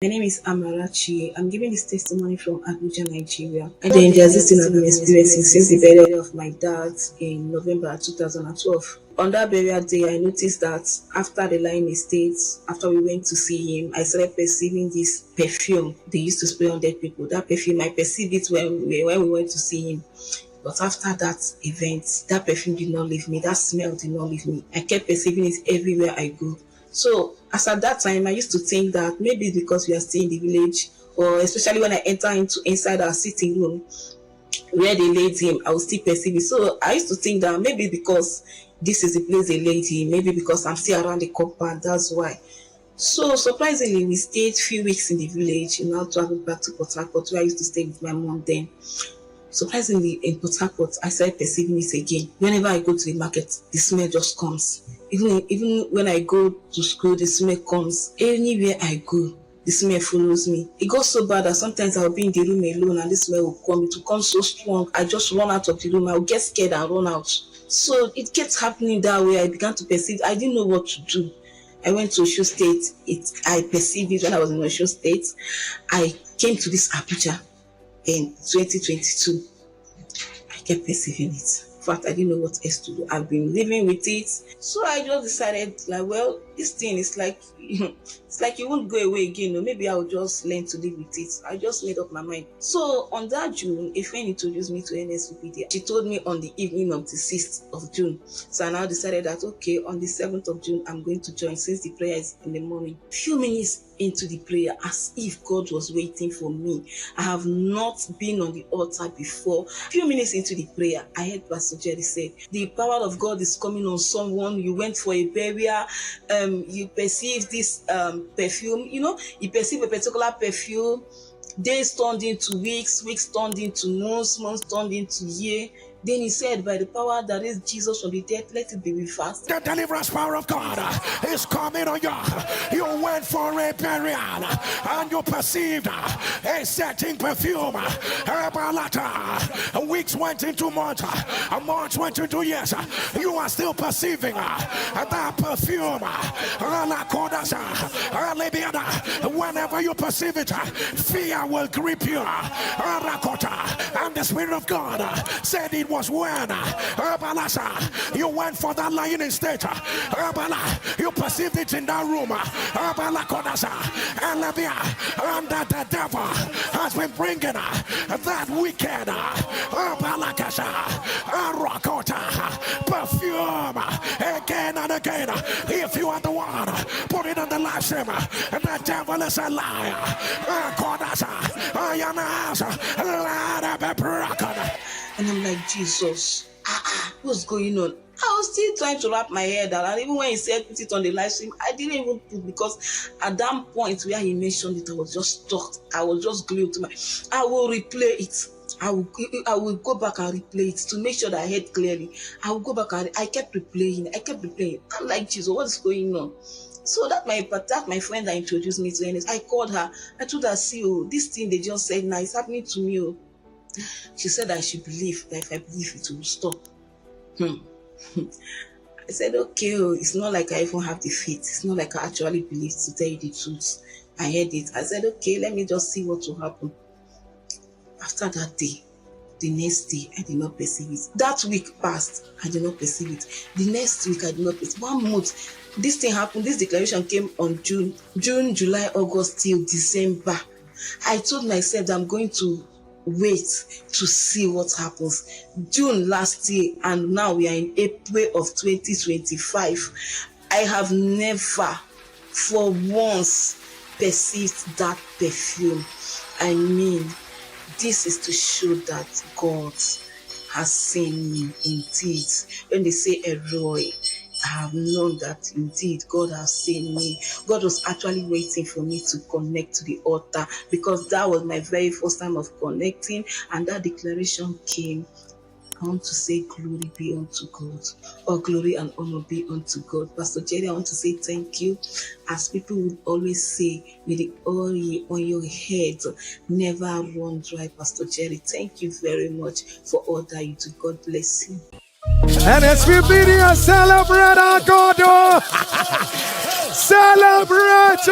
My name is Amarachi. I'm giving this testimony from Abuja, Nigeria. And then there's this thing I've been experiencing since the burial of my dad in November 2012. On that burial day, I noticed that after the lying estate, after we went to see him, I started perceiving this perfume they used to spray on dead people. That perfume, I perceived it when we went to see him. But after that event, that perfume did not leave me. That smell did not leave me. I kept perceiving it everywhere I go. So as at that time, I used to think that maybe because we are still in the village, or especially when I enter inside our sitting room where they laid him, I will still perceive it. So I used to think that maybe because this is the place they laid him, maybe because I'm still around the compound, that's why. So surprisingly, we stayed few weeks in the village and now traveled back to Port Harcourt, where I used to stay with my mom then. Surprisingly, in Port Harcourt, I started perceiving it again. Whenever I go to the market, the smell just comes. Even when I go to school, the smell comes. Anywhere I go, the smell follows me. It got so bad that sometimes I'll be in the room alone and the smell will come. It will come so strong. I just run out of the room. I'll get scared and run out. So it kept happening that way. I began to perceive. I didn't know what to do. I went to Osho State. I perceived it when I was in Osho State. I came to this Abuja in 2022. I kept perceiving it. In fact, I didn't know what else to do. I've been living with it. So I just decided, like, well, this thing is like, it's like it won't go away again. Or maybe I'll just learn to live with it. I just made up my mind. So on that June, a friend introduced me to NSVPD. She told me on the evening of the 6th of June. So I now decided that, okay, on the 7th of June, I'm going to join since the prayer is in the morning. Few minutes into the prayer, as if God was waiting for me. I have not been on the altar before. Few minutes into the prayer, I heard Pastor Jerry say, the power of God is coming on someone. You went for a burial, you perceived this perfume, you perceive a particular perfume. Days turned into weeks, weeks turned into months, months turned into year. Then he said, by the power that is Jesus from the dead, let it be reversed. The deliverance power of God is coming on you. You went for a burial and you perceived a certain perfume. Weeks went into months, months went into years. You are still perceiving that perfume. Whenever you perceive it, fear will grip you. And the Spirit of God said it was when you went for that lying in state. You perceived it in that room. And that the devil has been bringing that wicked perfume again and again. If you are the one, put it on the live stream. The devil is a liar. And I'm like, Jesus, what's going on? I was still trying to wrap my head around. And even when he said put it on the live stream, I didn't even put, because at that point where he mentioned it, I was just stuck. I was just glued to I will replay it. I will go back and replay it to make sure that I heard clearly. I will go back and I kept replaying. I'm like, Jesus, what's going on? So that my friend that introduced me to NS, I called her. I told her, see, this thing they just said now, it's happening to me. She said I should believe, that if I believe it will stop. I said, okay, it's not like I even have the faith. It's not like I actually believe, to tell you the truth. I heard it. I said, okay, let me just see what will happen. After that day, the next day, I did not perceive it. That week passed, I did not perceive it. The next week, I did not perceive it. 1 month, this thing happened. This declaration came on June, July, August, till December. I told myself that I'm going to wait to see what happens. June last year, and now we are in April of 2025. I have never for once perceived that perfume. I mean, this is to show that God has seen me indeed. When they say Eroi, I have known that indeed God has seen me. God was actually waiting for me to connect to the altar, because that was my very first time of connecting, and that declaration came. I want to say glory be unto God. All glory and honor be unto God. Pastor Jerry, I want to say thank you. As people would always say, may the oil on your head never run dry. Pastor Jerry, thank you very much for all that you do. God bless you. And as we video celebrate our God, celebrate.